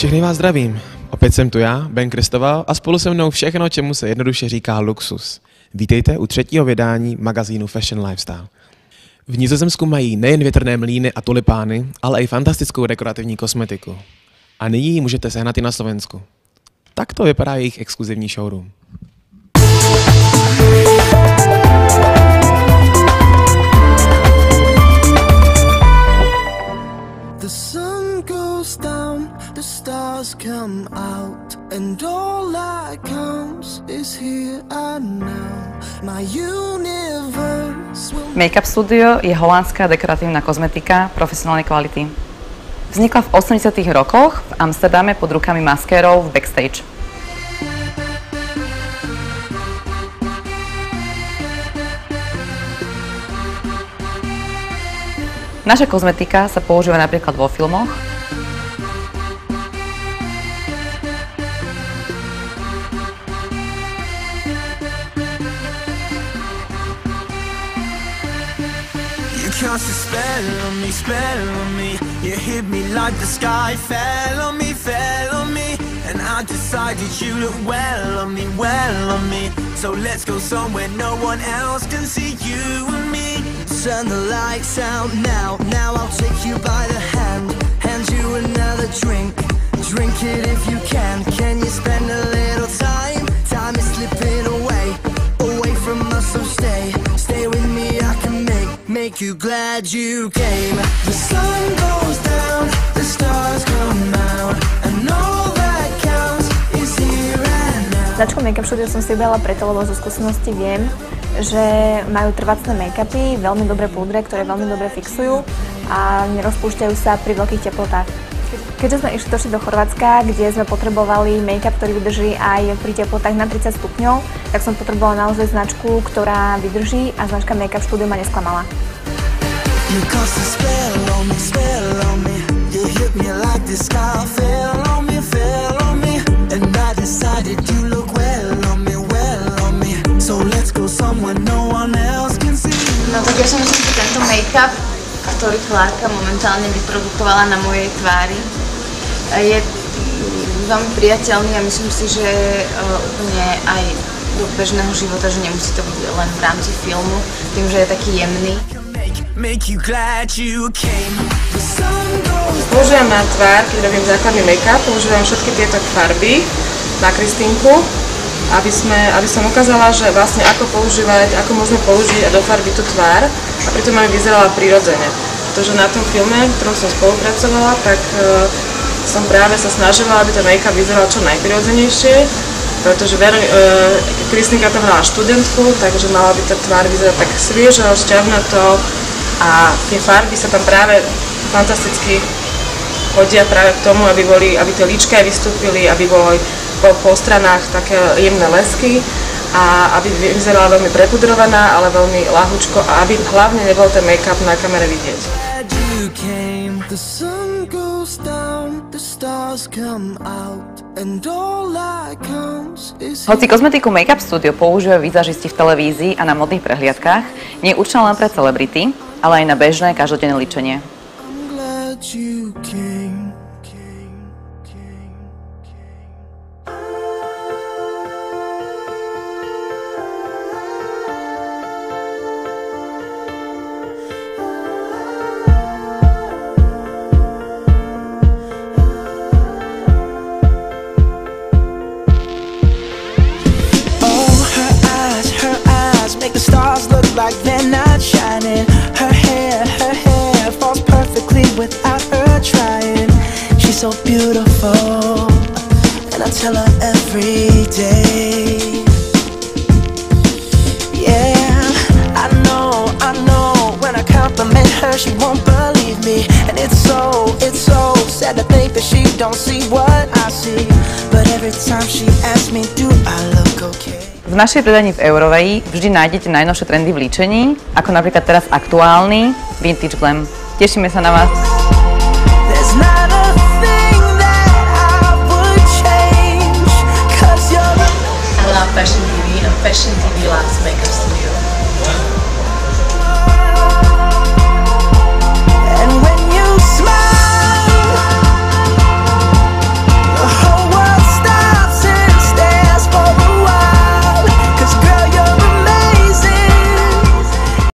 Všechny vás zdravím. Opět jsem tu já, Ben Kristoval, a spolu se mnou všechno, čemu se jednoduše říká luxus. Vítejte u 3. vydání magazínu Fashion Lifestyle. V Nizozemsku mají nejen větrné mlýny a tulipány, ale i fantastickou dekorativní kosmetiku. A nyní ji můžete sehnat i na Slovensku. Tak to vypadá jejich exkluzivní showroom. The sun goes down, the stars come out, and all that counts is here and now. My universe will... Make-up Studio je holandská dekoratívna kozmetika profesionálnej kvality. Vznikla v 80. rokoch v Amsterdame pod rukami maskérov v Backstage. Naša kozmetika sa používa napríklad vo filmoch, cast a spell on me. You hit me like the sky fell on me, and I decided you look well on me. So let's go somewhere no one else can see you and me. Turn the lights out now, I'll take you by the hand you another drink it if you can you spend a little time is slipping away from us, so stay with me, I can make you glad you came. The sun goes down, the stars come out, and all that counts is here and now. Značku Make-up Studio som si vybrala preto, lebo zo skúsenosti viem, že majú trvácne make-upy, veľmi dobré púdre, ktoré veľmi dobre fixujú a nerozpúšťajú sa pri veľkých teplotách. Keďže sme došli do Chorvátska, kde sme potrebovali make-up, ktorý vydrží aj pri teplotách na 30 stupňov, tak som potrebovala naozaj značku, ktorá vydrží, a značka Make-up Studio ma nesklamala. No tak ja som si tento make-up, ktorý Klárka momentálne vyprodukovala na mojej tvári, je veľmi priateľný a myslím si, že úplne aj do bežného života, že nemusí to byť len v rámci filmu, tým, že je taký jemný. Používam na tvár, keď robím základný make-up, používam všetky tieto farby na Kristínku, aby som ukázala, že vlastne ako môžeme použiť a dofarbiť tú tvár a pritom aj vyzerala prirodzene. Pretože na tom filme, v ktorom som spolupracovala, tak som práve sa snažila, aby ten make-up vyzeral čo najprirodzenejšie, pretože Kristínka tam hrala študentku, takže mala by tá tvár vyzerať tak sviežo, šťavnato a tie farby sa tam práve fantasticky hodia práve k tomu, aby tie líčka vystúpili, aby boli po stranách také jemné lesky a aby vyzerala veľmi prepudrovaná, ale veľmi ľahučko a aby hlavne nebol ten make-up na kamere vidieť. Hoci kozmetiku Make-up Studio používajú výzažisti v televízii a na modných prehliadkách, nie je určená len pre celebrity, ale aj na bežné každodenné líčenie. Like they're not shining. Her hair falls perfectly without her trying. She's so beautiful, and I tell her every day. Yeah, I know. When I compliment her, she won't believe me, and it's so sad to think that she don't see what I see. But every time she asks me, do I look okay? V našej predajni v Euroveji vždy nájdete najnovšie trendy v líčení, ako napríklad teraz aktuálny Vintage Glam. Tešíme sa na vás. I love Fashion TV and Fashion TV loves Make-up Studio.